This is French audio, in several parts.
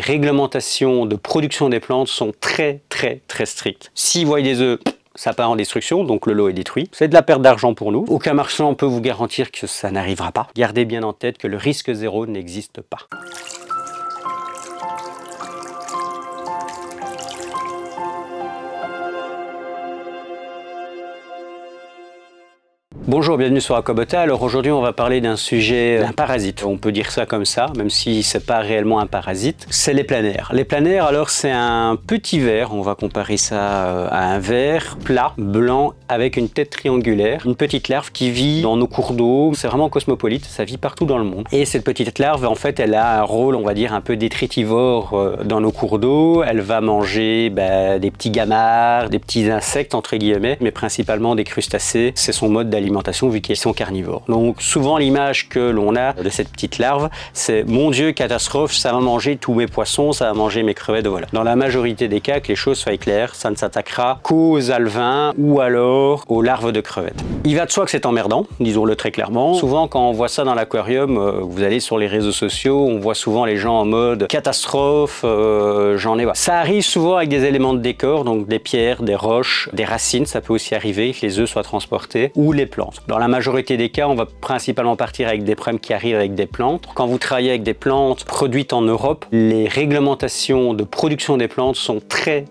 Les réglementations de production des plantes sont très strictes. S'ils voient des œufs, ça part en destruction, donc le lot est détruit. C'est de la perte d'argent pour nous. Aucun marchand peut vous garantir que ça n'arrivera pas. Gardez bien en tête que le risque zéro n'existe pas. Bonjour, bienvenue sur Aquabota. Alors aujourd'hui on va parler d'un sujet, d'un parasite. On peut dire ça comme ça, même si c'est pas réellement un parasite. C'est les planaires. Les planaires, alors c'est un petit ver, on va comparer ça à un ver plat, blanc, avec une tête triangulaire. Une petite larve qui vit dans nos cours d'eau. C'est vraiment cosmopolite, ça vit partout dans le monde. Et cette petite larve, en fait, elle a un rôle, on va dire, un peu détritivore dans nos cours d'eau. Elle va manger des petits gamards, des petits insectes, entre guillemets, mais principalement des crustacés. C'est son mode d'alimentation vu qu'ils sont carnivores. Donc souvent l'image que l'on a de cette petite larve, c'est mon Dieu, catastrophe, ça va manger tous mes poissons, ça va manger mes crevettes, voilà. Dans la majorité des cas, que les choses soient claires, ça ne s'attaquera qu'aux alevins ou alors aux larves de crevettes. Il va de soi que c'est emmerdant, disons-le très clairement. Souvent quand on voit ça dans l'aquarium, vous allez sur les réseaux sociaux, on voit souvent les gens en mode catastrophe, j'en ai. Ça arrive souvent avec des éléments de décor, donc des pierres, des roches, des racines, ça peut aussi arriver que les œufs soient transportés, ou les plantes. Dans la majorité des cas, on va principalement partir avec des problèmes qui arrivent avec des plantes. Quand vous travaillez avec des plantes produites en Europe, les réglementations de production des plantes sont très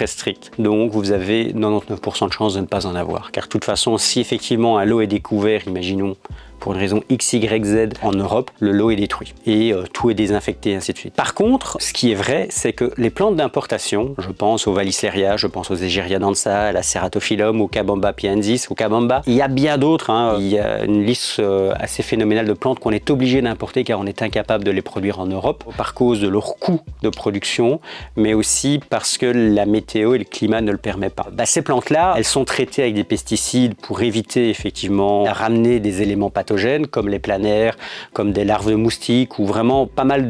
strictes. Donc vous avez 99% de chances de ne pas en avoir. Car de toute façon, si effectivement un lot est découvert, imaginons, pour une raison X, Y, Z en Europe, le lot est détruit et tout est désinfecté et ainsi de suite. Par contre, ce qui est vrai, c'est que les plantes d'importation, je pense au Valisseria, je pense aux Egeria dansa, à la Ceratophyllum, au Kabamba piensis, au Kabamba, il y a bien d'autres, hein. Il y a une liste assez phénoménale de plantes qu'on est obligé d'importer car on est incapable de les produire en Europe, par cause de leur coût de production, mais aussi parce que la météo et le climat ne le permettent pas. Ces plantes-là, elles sont traitées avec des pesticides pour éviter effectivement de ramener des éléments pathogènes comme les planaires, comme des larves de moustiques ou vraiment pas mal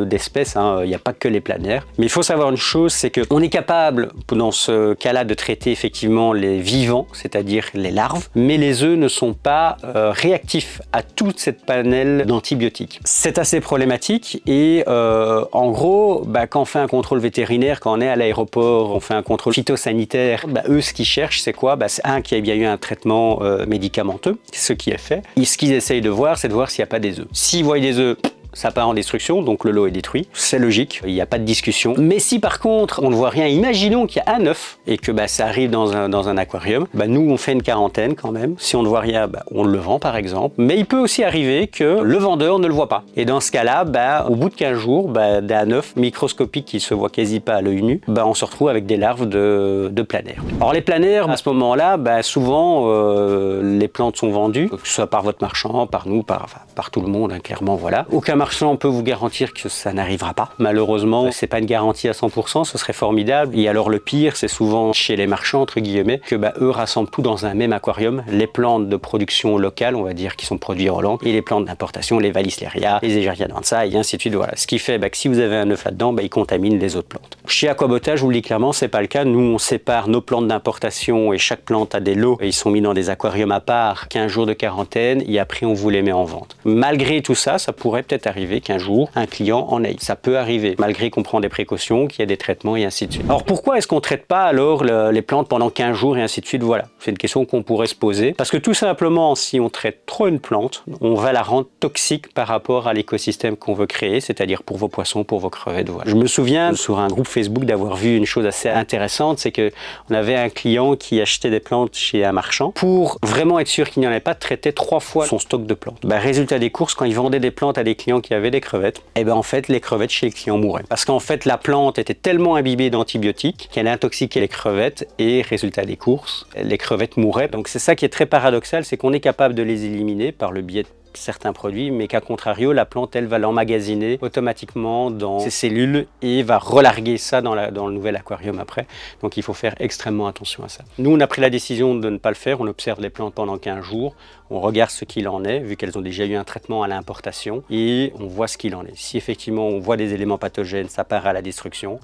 d'espèces, hein. Il n'y a pas que les planaires. Mais il faut savoir une chose, c'est qu'on est capable dans ce cas-là de traiter effectivement les vivants, c'est-à-dire les larves, mais les œufs ne sont pas réactifs à toute cette panel d'antibiotiques. C'est assez problématique et en gros, quand on fait un contrôle vétérinaire, quand on est à l'aéroport, on fait un contrôle phytosanitaire, eux ce qu'ils cherchent c'est quoi? C'est un, qu'il y ait bien eu un traitement médicamenteux, ce qui est fait. Et ce qu'ils essayent de voir, c'est de voir s'il n'y a pas des œufs. S'ils voient des œufs, ça part en destruction, donc le lot est détruit. C'est logique, il n'y a pas de discussion. Mais si par contre, on ne voit rien, imaginons qu'il y a un œuf et que ça arrive dans un aquarium, nous on fait une quarantaine quand même. Si on ne voit rien, on le vend par exemple. Mais il peut aussi arriver que le vendeur ne le voit pas. Et dans ce cas-là, au bout de 15 jours, d'un œuf microscopique qui se voit quasi pas à l'œil nu, on se retrouve avec des larves de planaires. Alors les planaires, à ce moment-là, souvent les plantes sont vendues, que ce soit par votre marchand, par nous, par tout le monde, hein, clairement, voilà. Aucun marchand peut vous garantir que ça n'arrivera pas. Malheureusement, c'est pas une garantie à 100%, ce serait formidable. Et alors le pire, c'est souvent chez les marchands, entre guillemets, que eux rassemblent tout dans un même aquarium. Les plantes de production locale, on va dire, qui sont produites en Hollande, et les plantes d'importation, les Valisseria, les Egeria dansa, et ainsi de suite. Voilà. Ce qui fait que si vous avez un œuf là-dedans, il contamine les autres plantes. Chez Aquabota, je vous le dis clairement, c'est pas le cas. Nous, on sépare nos plantes d'importation et chaque plante a des lots. Et ils sont mis dans des aquariums à part, 15 jours de quarantaine, et après on vous les met en vente. Malgré tout ça, ça pourrait peut-être arriver qu'un jour, un client en ait. Ça peut arriver, malgré qu'on prend des précautions, qu'il y a des traitements et ainsi de suite. Alors pourquoi est-ce qu'on ne traite pas alors les plantes pendant 15 jours et ainsi de suite? Voilà, c'est une question qu'on pourrait se poser. Parce que tout simplement, si on traite trop une plante, on va la rendre toxique par rapport à l'écosystème qu'on veut créer, c'est-à-dire pour vos poissons, pour vos crevettes. Voilà. Je me souviens sur un groupe Facebook d'avoir vu une chose assez intéressante, c'est qu'on avait un client qui achetait des plantes chez un marchand pour vraiment être sûr qu'il n'y en avait pas, traiter 3 fois son stock de plantes. Résultat des courses, quand il vendait des plantes à des clients qui avaient des crevettes, en fait les crevettes chez les clients mouraient. Parce qu'en fait la plante était tellement imbibée d'antibiotiques qu'elle intoxiquait les crevettes et résultat des courses, les crevettes mouraient. Donc c'est ça qui est très paradoxal, c'est qu'on est capable de les éliminer par le biais de certains produits, mais qu'à contrario, la plante, elle va l'emmagasiner automatiquement dans ses cellules et va relarguer ça dans le nouvel aquarium après. Donc il faut faire extrêmement attention à ça. Nous, on a pris la décision de ne pas le faire. On observe les plantes pendant 15 jours. On regarde ce qu'il en est, vu qu'elles ont déjà eu un traitement à l'importation, et on voit ce qu'il en est. Si effectivement on voit des éléments pathogènes, ça part à la destruction.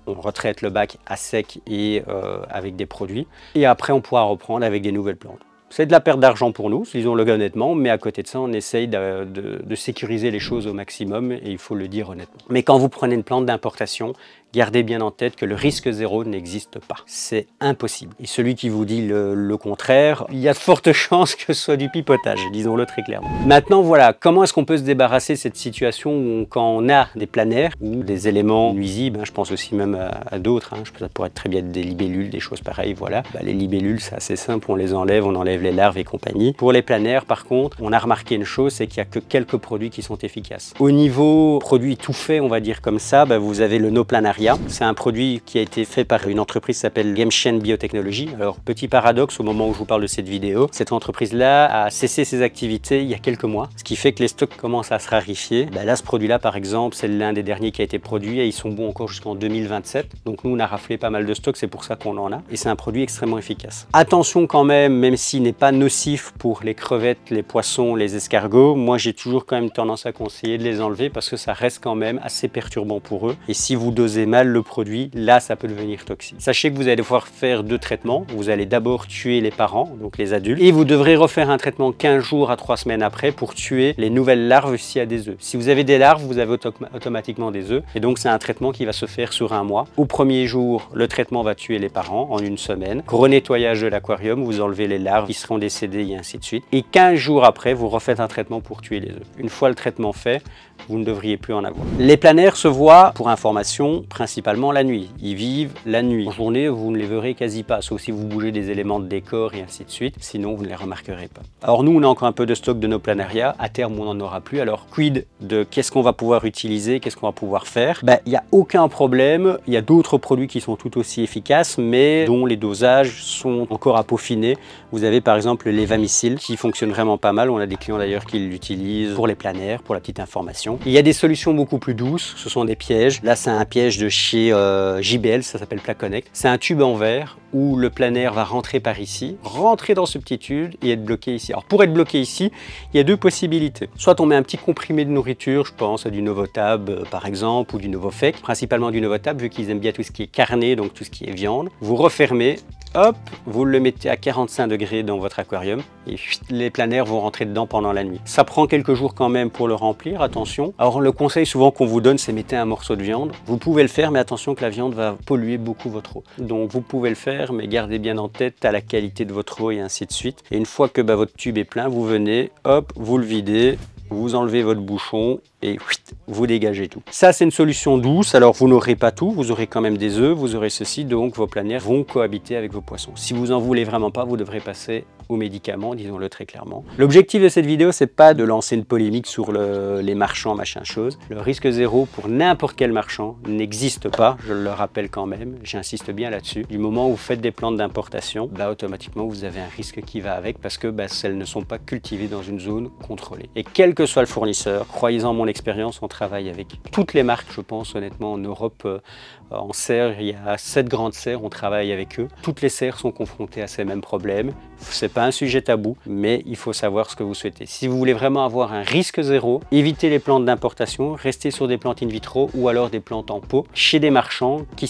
On retraite le bac à sec et avec des produits. Et après, on pourra reprendre avec des nouvelles plantes. C'est de la perte d'argent pour nous, disons-le honnêtement, mais à côté de ça, on essaye de sécuriser les choses au maximum et il faut le dire honnêtement. Mais quand vous prenez une plante d'importation, gardez bien en tête que le risque zéro n'existe pas. C'est impossible. Et celui qui vous dit le contraire, il y a de fortes chances que ce soit du pipotage, disons-le très clairement. Maintenant, voilà, comment est-ce qu'on peut se débarrasser de cette situation où quand on a des planaires ou des éléments nuisibles, je pense aussi même à d'autres, ça pourrait être très bien des libellules, des choses pareilles, voilà. Les libellules, c'est assez simple, on les enlève, on enlève les larves et compagnie. Pour les planaires, par contre, on a remarqué une chose, c'est qu'il n'y a que quelques produits qui sont efficaces. Au niveau produit tout fait, on va dire comme ça, vous avez le No-Planaria. C'est un produit qui a été fait par une entreprise qui s'appelle GameChain Biotechnology. Alors, petit paradoxe au moment où je vous parle de cette vidéo, cette entreprise-là a cessé ses activités il y a quelques mois, ce qui fait que les stocks commencent à se raréfier. Là, ce produit-là, par exemple, c'est l'un des derniers qui a été produit et ils sont bons encore jusqu'en 2027. Donc, nous, on a raflé pas mal de stocks, c'est pour ça qu'on en a. Et c'est un produit extrêmement efficace. Attention quand même s'il n'est pas nocif pour les crevettes, les poissons, les escargots, moi, j'ai toujours quand même tendance à conseiller de les enlever parce que ça reste quand même assez perturbant pour eux. Et si vous dosez mal le produit, là, ça peut devenir toxique. Sachez que vous allez devoir faire 2 traitements. Vous allez d'abord tuer les parents, donc les adultes, et vous devrez refaire un traitement 15 jours à 3 semaines après pour tuer les nouvelles larves s'il y a des œufs. Si vous avez des larves, vous avez automatiquement des œufs, et donc c'est un traitement qui va se faire sur 1 mois. Au premier jour, le traitement va tuer les parents en 1 semaine. Gros nettoyage de l'aquarium, vous enlevez les larves qui seront décédées et ainsi de suite. Et 15 jours après, vous refaites un traitement pour tuer les œufs. Une fois le traitement fait, vous ne devriez plus en avoir. Les planaires se voient, pour information, principalement la nuit. Ils vivent la nuit. En journée, vous ne les verrez quasi pas, sauf si vous bougez des éléments de décor et ainsi de suite. Sinon, vous ne les remarquerez pas. Alors nous, on a encore un peu de stock de nos planaria. À terme, on n'en aura plus. Alors, quid de qu'est-ce qu'on va pouvoir utiliser, qu'est-ce qu'on va pouvoir faire? Il n'y a aucun problème. Il y a d'autres produits qui sont tout aussi efficaces, mais dont les dosages sont encore à peaufiner. Vous avez par exemple le Levamisil qui fonctionne vraiment pas mal. On a des clients d'ailleurs qui l'utilisent pour les planaires, pour la petite information. Il y a des solutions beaucoup plus douces. Ce sont des pièges. Là, c'est un piège de chez JBL, ça s'appelle Placonnect. C'est un tube en verre où le planaire va rentrer par ici, rentrer dans ce petit tube et être bloqué ici. Alors pour être bloqué ici, il y a 2 possibilités. Soit on met un petit comprimé de nourriture, je pense à du Novotab par exemple, ou du Novofec, principalement du Novotab vu qu'ils aiment bien tout ce qui est carné, donc tout ce qui est viande. Vous refermez, hop, vous le mettez à 45 degrés dans votre aquarium et les planaires vont rentrer dedans pendant la nuit. Ça prend quelques jours quand même pour le remplir, attention. Alors le conseil souvent qu'on vous donne, c'est mettez un morceau de viande. Vous pouvez le faire, mais attention que la viande va polluer beaucoup votre eau. Donc vous pouvez le faire, mais gardez bien en tête à la qualité de votre eau et ainsi de suite. Et une fois que votre tube est plein, vous venez, hop, vous le videz, vous enlevez votre bouchon et vous dégagez tout. Ça, c'est une solution douce. Alors, vous n'aurez pas tout. Vous aurez quand même des œufs, vous aurez ceci. Donc, vos planaires vont cohabiter avec vos poissons. Si vous en voulez vraiment pas, vous devrez passer aux médicaments, disons-le très clairement. L'objectif de cette vidéo, c'est pas de lancer une polémique sur les marchands, machin chose. Le risque zéro pour n'importe quel marchand n'existe pas. Je le rappelle quand même. J'insiste bien là-dessus. Du moment où vous faites des plantes d'importation, automatiquement, vous avez un risque qui va avec parce que elles ne sont pas cultivées dans une zone contrôlée. Et quel que soit le fournisseur, croyez-en mon expérience, on travaille avec toutes les marques, je pense honnêtement en Europe, en serre, il y a 7 grandes serres, on travaille avec eux. Toutes les serres sont confrontées à ces mêmes problèmes. C'est pas un sujet tabou, mais il faut savoir ce que vous souhaitez. Si vous voulez vraiment avoir un risque zéro, évitez les plantes d'importation, restez sur des plantes in vitro ou alors des plantes en pot chez des marchands qui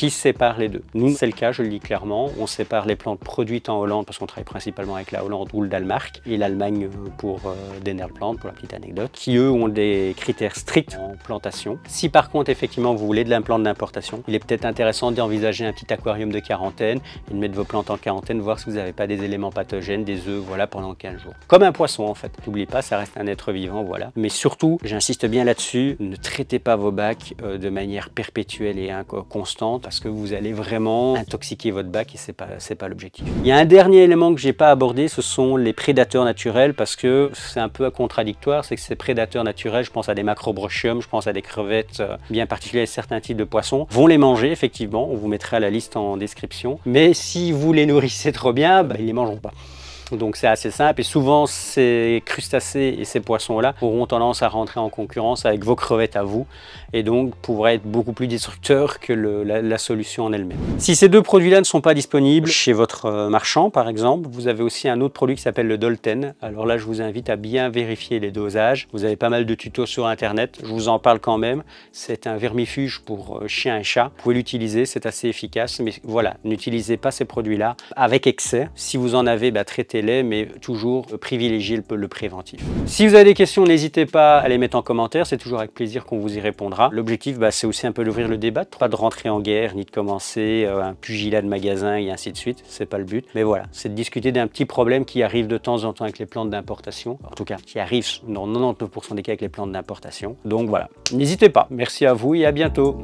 séparent les deux. Nous, c'est le cas, je le dis clairement, on sépare les plantes produites en Hollande parce qu'on travaille principalement avec la Hollande ou le Danemark et l'Allemagne pour Dennerplant, pour la petite anecdote, qui eux ont des critères stricts en plantation. Si par contre effectivement vous voulez de l'implant d'importation, il est peut-être intéressant d'envisager un petit aquarium de quarantaine et de mettre vos plantes en quarantaine, voir si vous n'avez pas des éléments pathogènes, des œufs, voilà, pendant 15 jours. Comme un poisson en fait. N'oubliez pas, ça reste un être vivant, voilà. Mais surtout, j'insiste bien là-dessus, ne traitez pas vos bacs de manière perpétuelle et constante parce que vous allez vraiment intoxiquer votre bac et c'est pas l'objectif. Il y a un dernier élément que j'ai pas abordé, ce sont les prédateurs naturels parce que c'est un peu contradictoire, c'est que ces prédateurs naturels, je pense à des macrobrochiums, je pense à des crevettes bien particulières, certains types de poissons, vont les manger effectivement, on vous mettra la liste en description, mais si vous les nourrissez trop bien, ils les mangeront pas. Donc c'est assez simple et souvent ces crustacés et ces poissons-là auront tendance à rentrer en concurrence avec vos crevettes à vous et donc pourraient être beaucoup plus destructeurs que la solution en elle-même. Si ces 2 produits-là ne sont pas disponibles chez votre marchand par exemple, vous avez aussi un autre produit qui s'appelle le Dolten. Alors là je vous invite à bien vérifier les dosages. Vous avez pas mal de tutos sur internet, je vous en parle quand même. C'est un vermifuge pour chiens et chats. Vous pouvez l'utiliser, c'est assez efficace, mais voilà, n'utilisez pas ces produits-là avec excès. Si vous en avez, traitez traitez-les, mais toujours privilégiez le préventif. Si vous avez des questions, n'hésitez pas à les mettre en commentaire, c'est toujours avec plaisir qu'on vous y répondra. L'objectif, c'est aussi un peu d'ouvrir le débat, pas de rentrer en guerre, ni de commencer un pugilat de magasin et ainsi de suite, c'est pas le but. Mais voilà, c'est de discuter d'un petit problème qui arrive de temps en temps avec les plantes d'importation, en tout cas qui arrive dans 99% des cas avec les plantes d'importation. Donc voilà, n'hésitez pas. Merci à vous et à bientôt.